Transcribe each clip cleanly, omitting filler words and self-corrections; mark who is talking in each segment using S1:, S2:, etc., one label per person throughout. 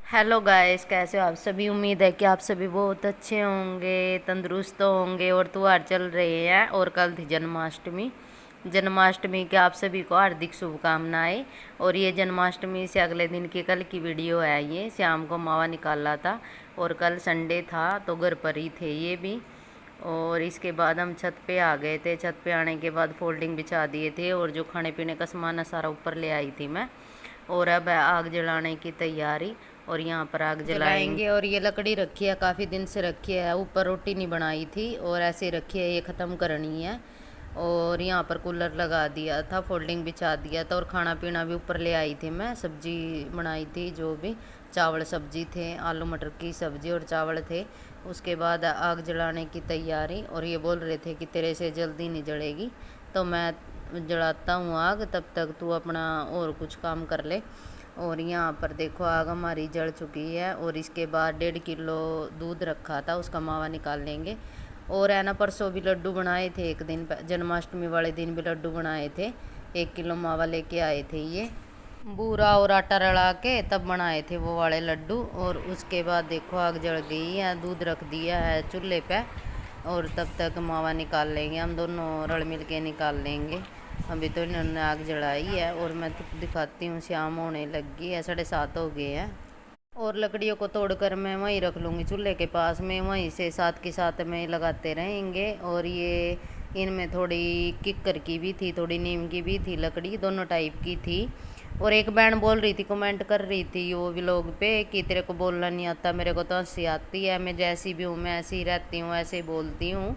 S1: Hello guys, कैसे हो आप सभी। उम्मीद है कि आप सभी बहुत अच्छे होंगे, तंदुरुस्त होंगे और त्योहार चल रहे हैं। और कल थी जन्माष्टमी। जन्माष्टमी के आप सभी को हार्दिक शुभकामनाएं। और ये जन्माष्टमी से अगले दिन की कल की वीडियो है। ये शाम को मावा निकाला था और कल संडे था तो घर पर ही थे ये भी। और इसके बाद हम छत पे आ गए थे। छत पे आने के बाद फोल्डिंग बिछा दिए थे और जो खाने पीने का सामान है सारा ऊपर ले आई थी मैं। और अब है आग जलाने की तैयारी। और यहाँ पर आग जलाएंगे। और ये लकड़ी रखी है, काफ़ी दिन से रखी है, ऊपर रोटी नहीं बनाई थी और ऐसे रखी है, ये ख़त्म करनी है। और यहाँ पर कूलर लगा दिया था, फोल्डिंग बिछा दिया था और खाना पीना भी ऊपर ले आई थी मैं। सब्जी बनाई थी, जो भी चावल सब्जी थे, आलू मटर की सब्जी और चावल थे। उसके बाद आग जलाने की तैयारी। और ये बोल रहे थे कि तेरे से जल्दी नहीं जलेगी, तो मैं जलाता हूँ आग, तब तक तू अपना और कुछ काम कर ले। और यहाँ पर देखो आग हमारी जल चुकी है। और इसके बाद 1.5 किलो दूध रखा था, उसका मावा निकाल लेंगे। और है ना, परसों भी लड्डू बनाए थे, एक दिन जन्माष्टमी वाले दिन भी लड्डू बनाए थे। 1 किलो मावा लेके आए थे, ये बूरा और आटा रला के तब बनाए थे वो वाले लड्डू। और उसके बाद देखो आग जल गई है, दूध रख दिया है चूल्हे पे। और तब तक मावा निकाल लेंगे, हम दोनों रल मिल के निकाल लेंगे। अभी तो इन्होंने आग जलाई है और मैं तो दिखाती हूँ, शाम होने लगी है, 7:30 हो गए हैं। और लकड़ियों को तोड़कर मैं वहीं रख लूँगी चूल्हे के पास में, वहीं से साथ के साथ में लगाते रहेंगे। और ये इनमें थोड़ी किक्कर की भी थी, थोड़ी नीम की भी थी, लकड़ी दोनों टाइप की थी। और एक बहन बोल रही थी, कमेंट कर रही थी वो व्लॉग पे कि तेरे को बोलना नहीं आता। मेरे को तो हंसी आती है, मैं जैसी भी हूँ मैं ऐसी ही रहती हूँ, ऐसे ही बोलती हूँ।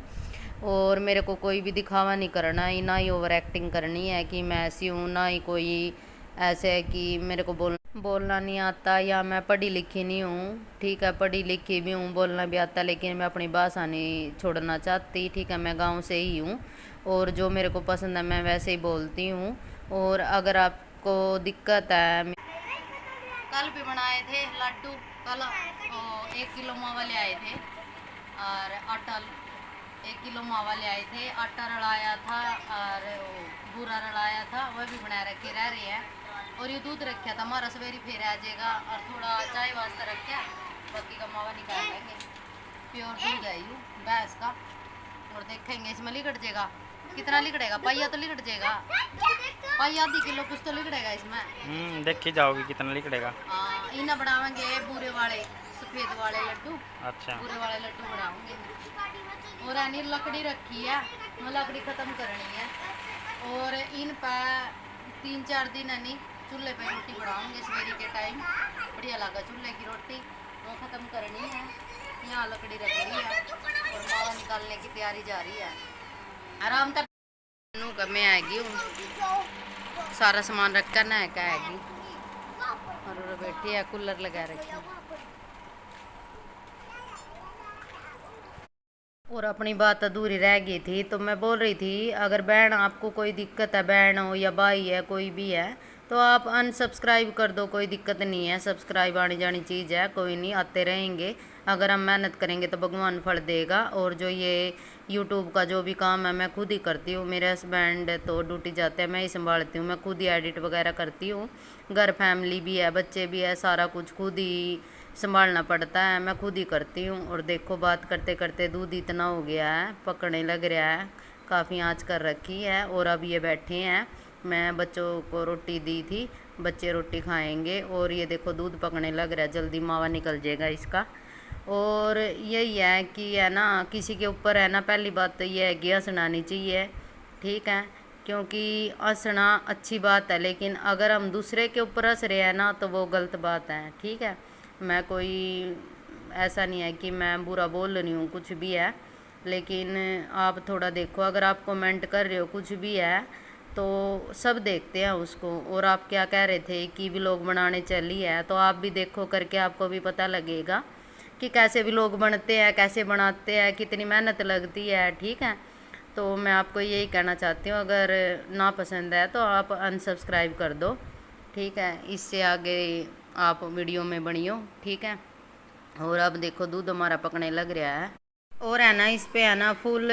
S1: और मेरे को कोई भी दिखावा नहीं करना है, ना ही ओवर एक्टिंग करनी है कि मैं ऐसी हूँ, ना ही कोई ऐसे है कि मेरे को बोलना नहीं आता या मैं पढ़ी लिखी नहीं हूँ। ठीक है, पढ़ी लिखी भी हूँ, बोलना भी आता, लेकिन मैं अपनी भाषा नहीं छोड़ना चाहती। ठीक है, मैं गांव से ही हूँ और जो मेरे को पसंद है मैं वैसे ही बोलती हूँ। और अगर आपको दिक्कत है, कल भी बनाए थे लड्डू। कल 1 किलो मावा ले आए थे और आटा 1 किलो मावा ले आए थे, आटा रलाया था और बूरा रलाया था, वह भी बना रखे रह रहे हैं। और ये दूध रखा था हमारा, सवेरी फिर आ जाएगा। और थोड़ा चाय वास्ते रखा, बाकी का मावा निकाल लेंगे। प्योर दूध है यू भैंस का। और देखेंगे इसमें लिकट जाएगा, कितना लिकड़ेगा, पाइया तो लिकट जाएगा, पाइया आधी किलो कुछ तो लिकड़ेगा इसमें।
S2: देखी जाओगी कितना लिखड़ेगा।
S1: हाँ, इन्हें बनावेंगे बूरे वाले, सफेद वाले लड्डू।
S2: अच्छा।
S1: बूरे वाले लड्डू बनाऊंगे। और यानी लकड़ी रखी है, मैं लकड़ी ख़त्म करनी है। और इन पर 3-4 दिन यानी चूल्हे पे रोटी बनाऊंगे सवेरे के टाइम, बढ़िया लगा चूल्हे की रोटी, वो ख़त्म करनी है। यहाँ लकड़ी रख ली है और मावा निकालने की तैयारी जा रही है। आराम तक मैं आएगी हूँ, सारा सामान रख कर ना क्या आएगी। और बैठी है, कूलर लगा रखी है। और अपनी बात अधूरी रह गई थी, तो मैं बोल रही थी अगर बहन आपको कोई दिक्कत है, बहन हो या भाई है, कोई भी है, तो आप अनसब्सक्राइब कर दो, कोई दिक्कत नहीं है। सब्सक्राइब आनी जानी चीज़ है, कोई नहीं, आते रहेंगे। अगर हम मेहनत करेंगे तो भगवान फल देगा। और जो ये यूट्यूब का जो भी काम है मैं खुद ही करती हूँ, मेरे हस्बैंड तो ड्यूटी जाते हैं, मैं ही संभालती हूँ, मैं खुद ही एडिट वगैरह करती हूँ। घर फैमिली भी है, बच्चे भी है, सारा कुछ खुद ही संभालना पड़ता है, मैं खुद ही करती हूँ। और देखो बात करते करते दूध इतना हो गया है, पकने लग रहा है, काफ़ी आँच कर रखी है। और अब ये बैठे हैं, मैं बच्चों को रोटी दी थी, बच्चे रोटी खाएंगे। और ये देखो दूध पकने लग रहा है, जल्दी मावा निकल जाएगा इसका। और यही है कि है ना, किसी के ऊपर है ना, पहली बात तो ये है कि हंसना नहीं चाहिए। ठीक है, क्योंकि हंसना अच्छी बात है, लेकिन अगर हम दूसरे के ऊपर हंस रहे हैं ना तो वो गलत बात है। ठीक है, मैं कोई ऐसा नहीं है कि मैं बुरा बोल रही हूँ, कुछ भी है, लेकिन आप थोड़ा देखो, अगर आप कमेंट कर रहे हो कुछ भी है तो सब देखते हैं उसको। और आप क्या कह रहे थे कि व्लॉग बनाने चली है, तो आप भी देखो करके, आपको भी पता लगेगा कि कैसे व्लॉग बनते हैं, कैसे बनाते हैं, कितनी मेहनत लगती है। ठीक है, तो मैं आपको यही कहना चाहती हूँ, अगर ना पसंद है तो आप अनसब्सक्राइब कर दो। ठीक है, इससे आगे आप वीडियो में बनियो। ठीक है, और अब देखो दूध हमारा पकने लग रहा है। और है ना, इस पे है ना फुल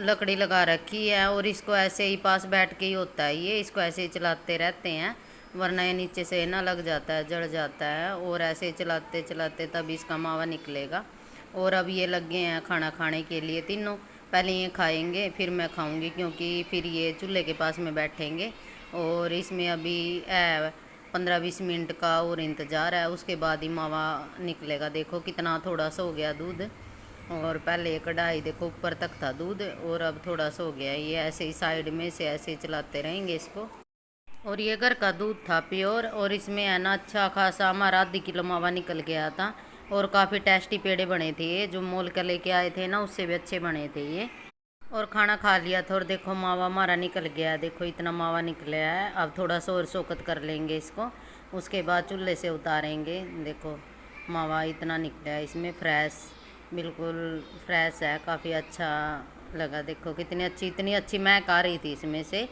S1: लकड़ी लगा रखी है और इसको ऐसे ही पास बैठ के ही होता है ये, इसको ऐसे ही चलाते रहते हैं। वरना ये नीचे से ना लग जाता है, जड़ जाता है। और ऐसे चलाते चलाते तब इसका मावा निकलेगा। और अब ये लग गए हैं खाना खाने के लिए तीनों। पहले ये खाएंगे फिर मैं खाऊंगी, क्योंकि फिर ये चूल्हे के पास में बैठेंगे। और इसमें अभी 15-20 मिनट का और इंतज़ार है, उसके बाद ही मावा निकलेगा। देखो कितना थोड़ा सा हो गया दूध। और पहले ये कढ़ाई देखो ऊपर तक था दूध, और अब थोड़ा सा हो गया। ये ऐसे ही साइड में से ऐसे ही चलाते रहेंगे इसको। और ये घर का दूध था प्योर, और इसमें है ना अच्छा खासा हमारा आधी किलो मावा निकल गया था। और काफ़ी टेस्टी पेड़े बने थे ये, जो मोल के लेके आए थे ना उससे भी अच्छे बने थे ये। और खाना खा लिया था और देखो मावा हमारा निकल गया है। देखो इतना मावा निकला है। अब थोड़ा सा और सोकत कर लेंगे इसको, उसके बाद चूल्हे से उतारेंगे। देखो मावा इतना निकला है इसमें, फ्रेश, बिल्कुल फ्रेश है, काफ़ी अच्छा लगा। देखो कितनी अच्छी, इतनी अच्छी महक आ रही थी इसमें से,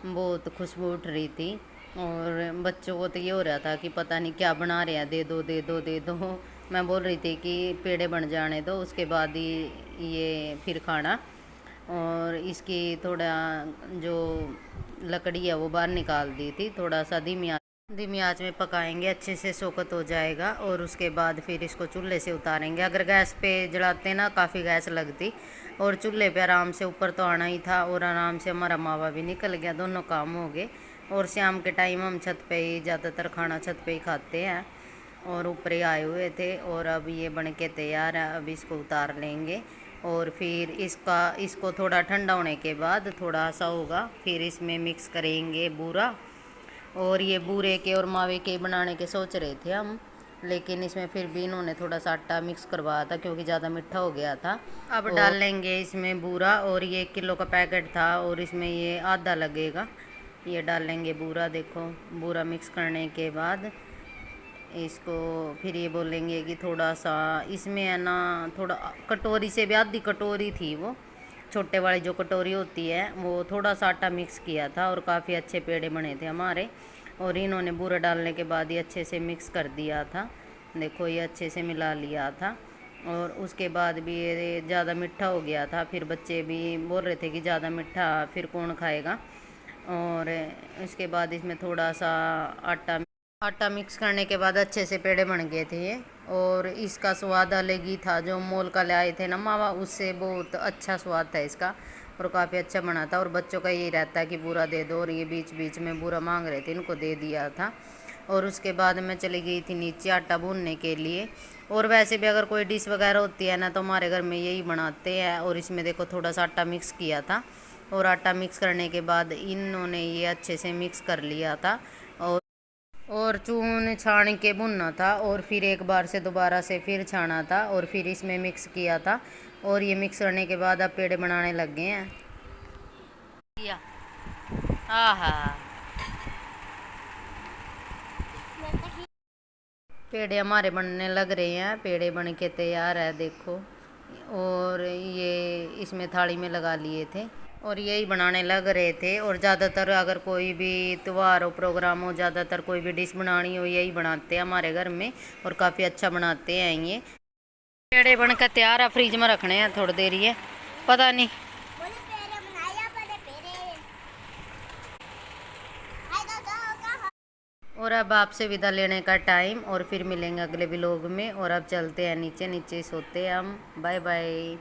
S1: बहुत खुशबू उठ रही थी। और बच्चों को तो ये हो रहा था कि पता नहीं क्या बना रहे हैं, दे दो दे दो दे दो। मैं बोल रही थी कि पेड़े बन जाने दो, उसके बाद ही ये फिर खाना। और इसकी थोड़ा जो लकड़ी है वो बाहर निकाल दी थी। थोड़ा सा धीमी आंच में पकाएंगे, अच्छे से सोकत हो जाएगा। और उसके बाद फिर इसको चूल्हे से उतारेंगे। अगर गैस पे जलाते ना काफ़ी गैस लगती, और चूल्हे पे आराम से ऊपर तो आना ही था, और आराम से हमारा मावा भी निकल गया, दोनों काम हो गए। और शाम के टाइम हम छत पे ही ज़्यादातर खाना छत पे ही खाते हैं, और ऊपर ही आए हुए थे। और अब ये बन के तैयार है, अब इसको उतार लेंगे। और फिर इसको थोड़ा ठंडा होने के बाद थोड़ा सा होगा, फिर इसमें मिक्स करेंगे बूरा। और ये बूरे के और मावे के बनाने के सोच रहे थे हम, लेकिन इसमें फिर भी इन्होंने थोड़ा सा आटा मिक्स करवाया था, क्योंकि ज़्यादा मीठा हो गया था। अब डाल लेंगे इसमें बूरा। और ये 1 किलो का पैकेट था, और इसमें ये आधा लगेगा। ये डाल लेंगे बूरा। देखो बूरा मिक्स करने के बाद इसको फिर ये बोलेंगे कि थोड़ा सा इसमें है ना, थोड़ा कटोरी से भी आधी कटोरी थी वो, छोटे वाली जो कटोरी होती है, वो थोड़ा सा आटा मिक्स किया था। और काफ़ी अच्छे पेड़े बने थे हमारे। और इन्होंने बूरा डालने के बाद ये अच्छे से मिक्स कर दिया था। देखो ये अच्छे से मिला लिया था। और उसके बाद भी ये ज़्यादा मीठा हो गया था, फिर बच्चे भी बोल रहे थे कि ज़्यादा मीठा फिर कौन खाएगा। और इसके बाद इसमें थोड़ा सा आटा मिक्स करने के बाद अच्छे से पेड़े बन गए थे ये। और इसका स्वाद अलग ही था, जो मोल का ले आए थे ना मावा, उससे बहुत अच्छा स्वाद था इसका, और काफ़ी अच्छा बना था। और बच्चों का यही रहता है कि बुरा दे दो, और ये बीच बीच में बुरा मांग रहे थे, इनको दे दिया था। और उसके बाद मैं चली गई थी नीचे आटा भूनने के लिए। और वैसे भी अगर कोई डिश वगैरह होती है ना, तो हमारे घर में यही बनाते हैं। और इसमें देखो थोड़ा सा आटा मिक्स किया था, और आटा मिक्स करने के बाद इन्होंने ये अच्छे से मिक्स कर लिया था। और चून छान के भुनना था, और फिर एक बार से दोबारा से फिर छाना था, और फिर इसमें मिक्स किया था। और ये मिक्स करने के बाद अब पेड़े बनाने लग गए हैं। आहा, पेड़े हमारे बनने लग रहे हैं, पेड़े बन के तैयार है देखो। और ये इसमें थाली में लगा लिए थे, और यही बनाने लग रहे थे। और ज़्यादातर अगर कोई भी त्यौहार हो, प्रोग्राम हो, ज़्यादातर कोई भी डिश बनानी हो, यही बनाते हैं हमारे घर में। और काफ़ी अच्छा बनाते हैं ये। पेड़े बनकर तैयार है, फ्रिज में रखने हैं थोड़ी देर, ये पता नहीं। और अब आपसे विदा लेने का टाइम, और फिर मिलेंगे अगले व्लॉग में। और अब चलते हैं नीचे, नीचे सोते हैं हम। Bye bye.